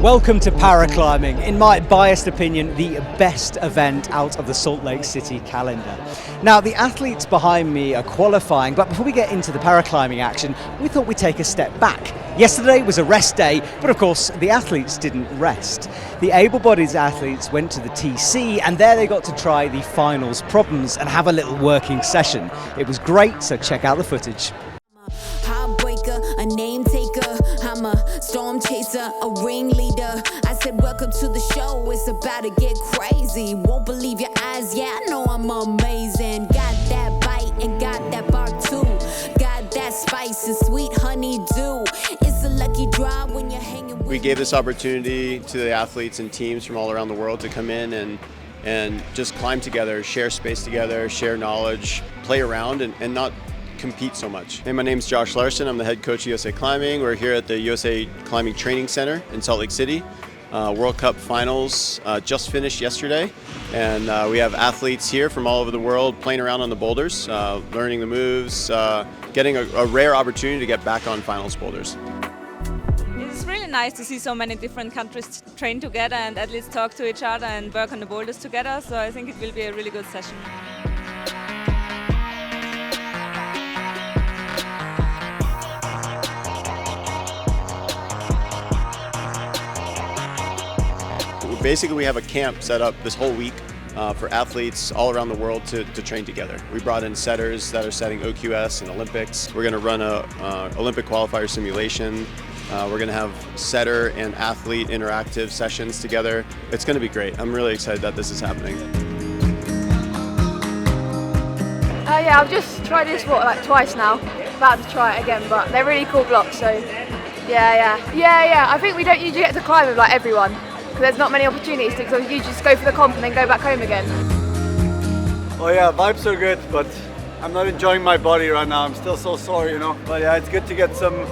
Welcome to Paraclimbing, in my biased opinion, the best event out of the Salt Lake City calendar. Now, the athletes behind me are qualifying, but before we get into the paraclimbing action, we thought we'd take a step back. Yesterday was a rest day, but of course, the athletes didn't rest. The able-bodied athletes went to the TC, and there they got to try the finals problems and have a little working session. It was great, so check out the footage. A name taker, I'm a storm chaser, a ringleader. I said welcome to the show, it's about to get crazy. Won't believe your eyes, yeah, I know I'm amazing. Got that bite and got that bark too. Got that spice and sweet honeydew. It's a lucky draw when you're hanging with. We gave this opportunity to the athletes and teams from all around the world to come in and just climb together, share space together, share knowledge, play around and not compete so much. Hey, my name's Josh Larson. I'm the head coach of USA Climbing. We're here at the USA Climbing Training Center in Salt Lake City. World Cup finals just finished yesterday, and we have athletes here from all over the world playing around on the boulders, learning the moves, getting a rare opportunity to get back on finals boulders. It's really nice to see so many different countries train together and athletes talk to each other and work on the boulders together, so I think it will be a really good session. Basically, we have a camp set up this whole week for athletes all around the world to train together. We brought in setters that are setting OQS and Olympics. We're going to run a Olympic qualifier simulation. We're going to have setter and athlete interactive sessions together. It's going to be great. I'm really excited that this is happening. Yeah, I've just tried this like twice now. About to try it again, but they're really cool blocks. So yeah. I think we don't usually get to climb with like everyone. There's not many opportunities to, so you just go for the comp and then go back home again. Oh yeah, vibes are good, but I'm not enjoying my body right now. I'm still so sore, you know. But yeah, it's good to get some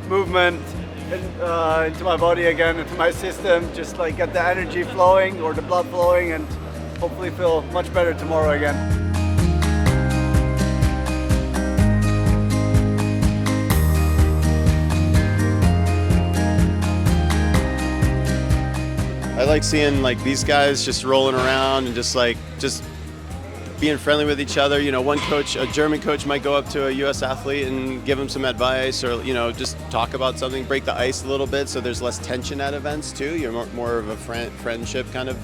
movement into my body again, into my system, just like get the energy flowing or the blood flowing and hopefully feel much better tomorrow again. I like seeing like these guys just rolling around and just being friendly with each other. You know, one coach, a German coach, might go up to a U.S. athlete and give him some advice, or just talk about something, break the ice a little bit, so there's less tension at events too. You're more of a friendship kind of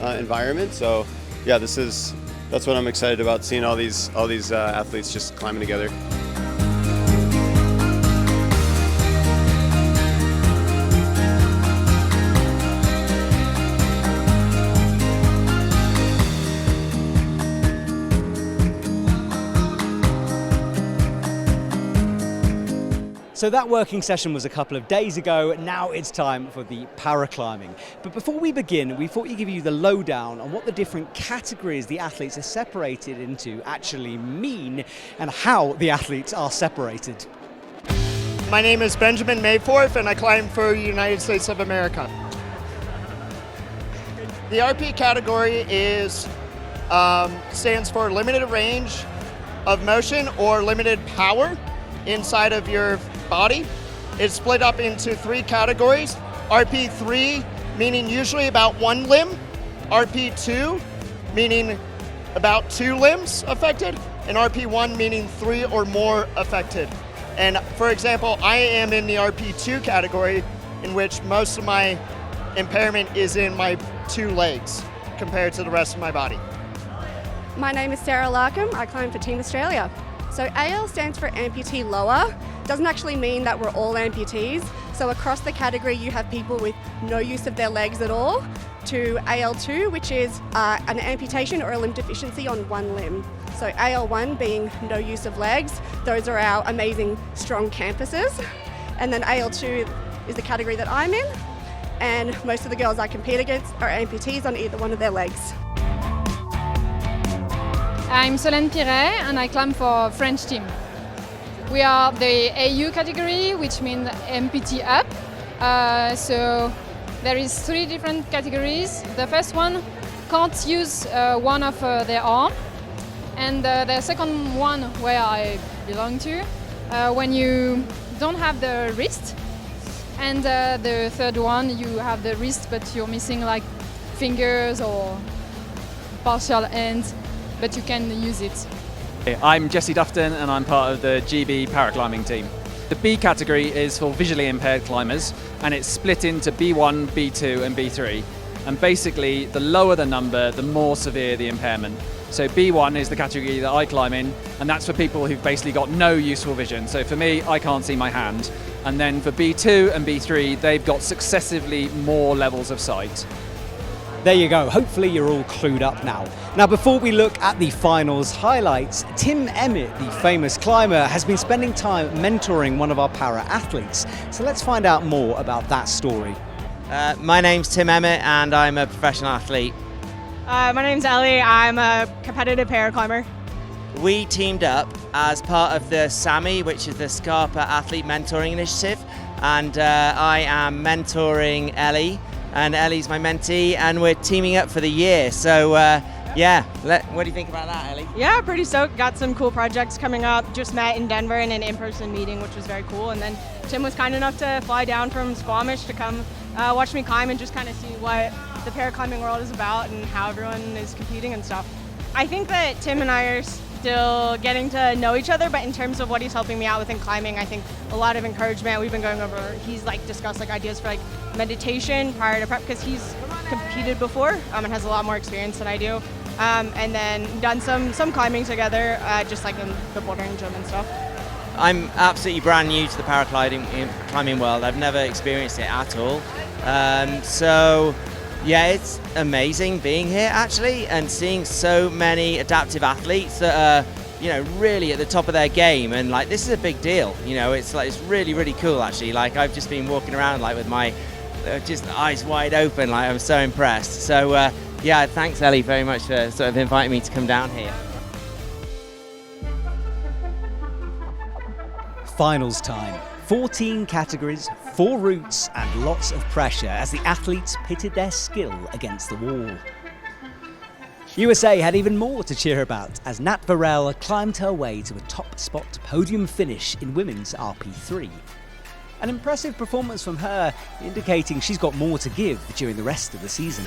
environment. So yeah, that's what I'm excited about, seeing all these athletes just climbing together. So that working session was a couple of days ago. Now it's time for the paraclimbing. But before we begin, we thought we'd give you the lowdown on what the different categories the athletes are separated into actually mean and how the athletes are separated. My name is Benjamin Mayforth and I climb for the United States of America. The RP category stands for limited range of motion or limited power inside of your body. It's split up into 3 categories. RP3 meaning usually about 1 limb, RP2 meaning about 2 limbs affected, and RP1 meaning 3 or more affected. And for example, I am in the RP2 category, in which most of my impairment is in my 2 legs compared to the rest of my body. My name is Sarah Larkham. I climb for Team Australia. So AL stands for amputee lower. Doesn't actually mean that we're all amputees. So across the category you have people with no use of their legs at all, to AL2, which is an amputation or a limb deficiency on one limb. So AL1 being no use of legs, those are our amazing strong campuses. And then AL2 is the category that I'm in, and most of the girls I compete against are amputees on either one of their legs. I'm Solène Piret and I climb for French team. We are the AU category, which means amputee up. So there is 3 different categories. The first one can't use one of their arm, and the second one, where I belong to, when you don't have the wrist, and the third one, you have the wrist but you're missing like fingers or partial hands, but you can use it. I'm Jesse Dufton and I'm part of the GB Paraclimbing team. The B category is for visually impaired climbers, and it's split into B1, B2 and B3. And basically, the lower the number, the more severe the impairment. So B1 is the category that I climb in, and that's for people who've basically got no useful vision. So for me, I can't see my hand. And then for B2 and B3, they've got successively more levels of sight. There you go. Hopefully you're all clued up now. Now, before we look at the finals highlights, Tim Emmett, the famous climber, has been spending time mentoring one of our para-athletes. So let's find out more about that story. My name's Tim Emmett and I'm a professional athlete. My name's Ellie. I'm a competitive paraclimber. We teamed up as part of the SAMI, which is the Scarpa Athlete Mentoring Initiative, and I am mentoring Ellie, and Ellie's my mentee, and we're teaming up for the year. So yeah, what do you think about that, Ellie? Yeah, pretty stoked. Got some cool projects coming up. Just met in Denver in an in-person meeting, which was very cool. And then Tim was kind enough to fly down from Squamish to come watch me climb and just kind of see what the paraclimbing world is about and how everyone is competing and stuff. I think that Tim and I are still getting to know each other, but in terms of what he's helping me out with in climbing, I think a lot of encouragement. We've been going over, he's like discussed like ideas for like meditation prior to prep, because he's competed before and has a lot more experience than I do. And then done some climbing together, just like in the bouldering gym and stuff. I'm absolutely brand new to the paraclimbing world. I've never experienced it at all. So yeah, it's amazing being here actually, and seeing so many adaptive athletes that are, you know, really at the top of their game, and like this is a big deal. You know, it's like, it's really, really cool actually. Like I've just been walking around like with my just eyes wide open, like I'm so impressed. So yeah, thanks Ellie very much for sort of inviting me to come down here. Finals time. 14 categories, 4 routes and lots of pressure as the athletes pitted their skill against the wall. USA had even more to cheer about as Nat Varel climbed her way to a top spot podium finish in women's RP3. An impressive performance from her, indicating she's got more to give during the rest of the season.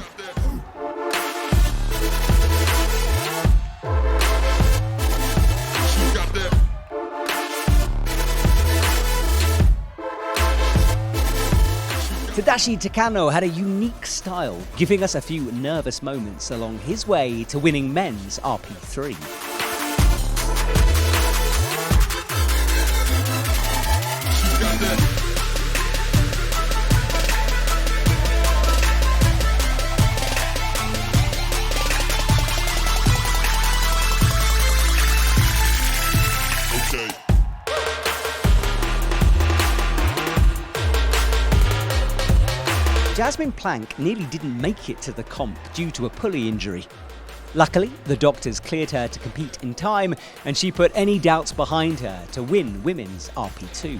Tadashi Takano had a unique style, giving us a few nervous moments along his way to winning men's RP3. Jasmine Plank nearly didn't make it to the comp due to a pulley injury. Luckily, the doctors cleared her to compete in time, and she put any doubts behind her to win women's RP2.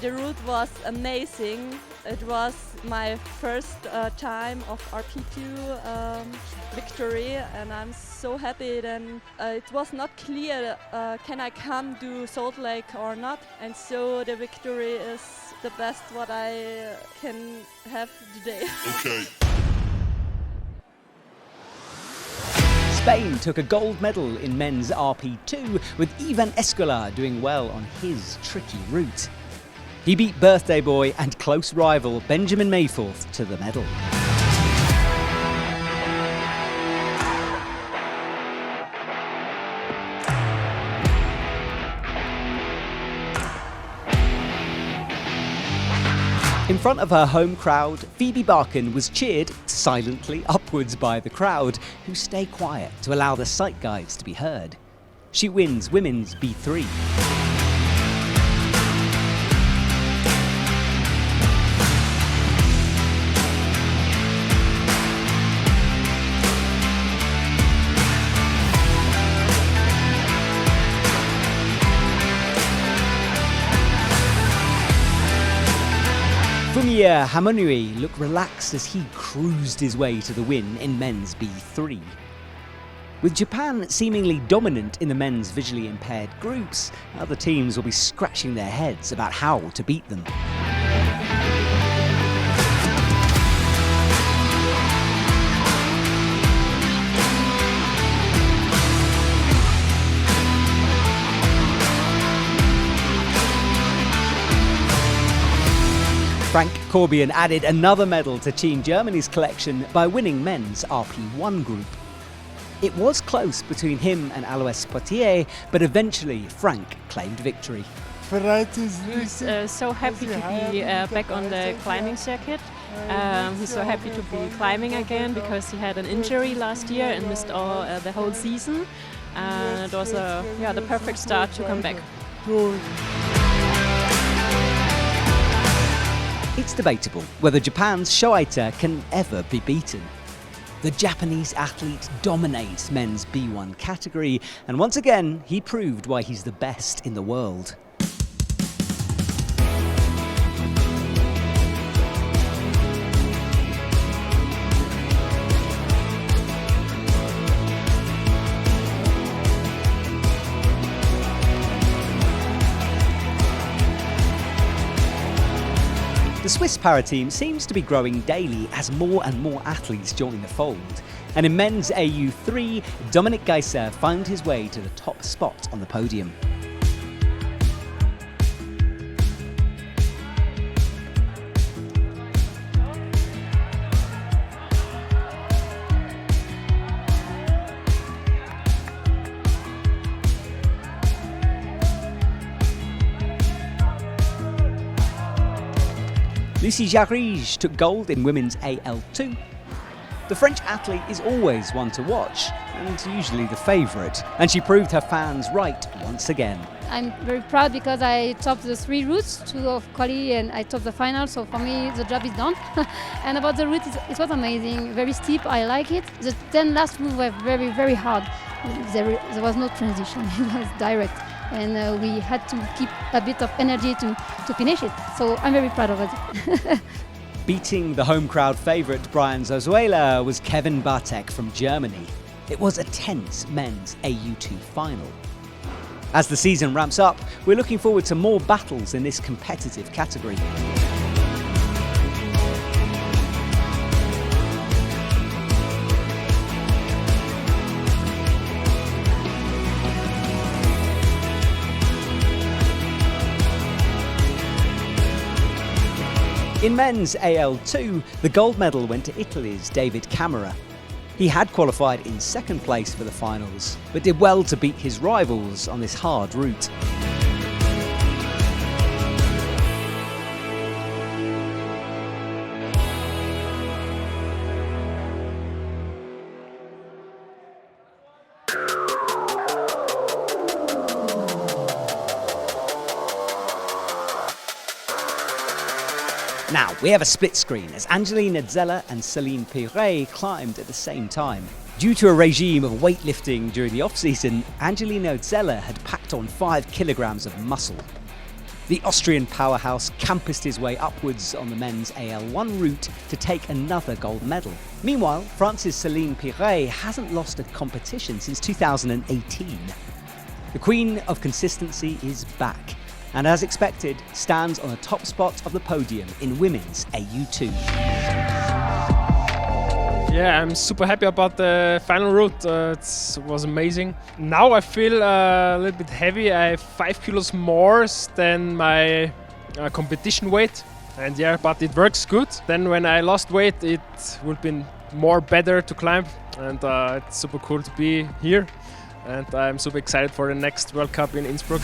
The route was amazing. It was my first time of RP2 victory, and I'm so happy. And it was not clear can I come to Salt Lake or not, and so the victory is the best what I can have today. Okay. Spain took a gold medal in men's RP2, with Ivan Escolar doing well on his tricky route. He beat birthday boy and close rival Benjamin Mayforth to the medal. In front of her home crowd, Phoebe Barkin was cheered silently upwards by the crowd, who stay quiet to allow the sight guides to be heard. She wins women's B3. Fumiya Hamonui looked relaxed as he cruised his way to the win in men's B3. With Japan seemingly dominant in the men's visually impaired groups, other teams will be scratching their heads about how to beat them. Frank Corbian added another medal to Team Germany's collection by winning men's RP1 group. It was close between him and Alois Potier, but eventually Frank claimed victory. He's so happy to be back on the climbing circuit. He's so happy to be climbing again because he had an injury last year and missed the whole season. And it was the perfect start to come back. It's debatable whether Japan's Shoaita can ever be beaten. The Japanese athlete dominates men's B1 category, and once again, he proved why he's the best in the world. The Swiss para team seems to be growing daily as more and more athletes join the fold. And in men's AU3, Dominik Geiser found his way to the top spot on the podium. Lucie Jarige took gold in women's AL2. The French athlete is always one to watch, and usually the favourite, and she proved her fans right once again. I'm very proud because I topped the 3 routes, 2 of quali, and I topped the final, so for me the job is done. And about the route, it was amazing, very steep, I like it. The 10 last moves were very, very hard. There was no transition, it was direct. And we had to keep a bit of energy to finish it. So I'm very proud of it. Beating the home crowd favourite Brian Zozuela was Kevin Bartek from Germany. It was a tense men's AU2 final. As the season ramps up, we're looking forward to more battles in this competitive category. In men's AL2, the gold medal went to Italy's David Camera. He had qualified in second place for the finals, but did well to beat his rivals on this hard route. Now, we have a split screen as Angeline Edzela and Celine Piret climbed at the same time. Due to a regime of weightlifting during the off-season, Angeline Edzela had packed on 5 kilograms of muscle. The Austrian powerhouse campused his way upwards on the men's AL1 route to take another gold medal. Meanwhile, France's Celine Piret hasn't lost a competition since 2018. The Queen of Consistency is back, and as expected, stands on the top spot of the podium in women's AU2. Yeah, I'm super happy about the final route. It was amazing. Now I feel a little bit heavy. I have 5 kilos more than my competition weight, and yeah, but it works good. Then when I lost weight, it would be more better to climb, and it's super cool to be here, and I'm super excited for the next World Cup in Innsbruck.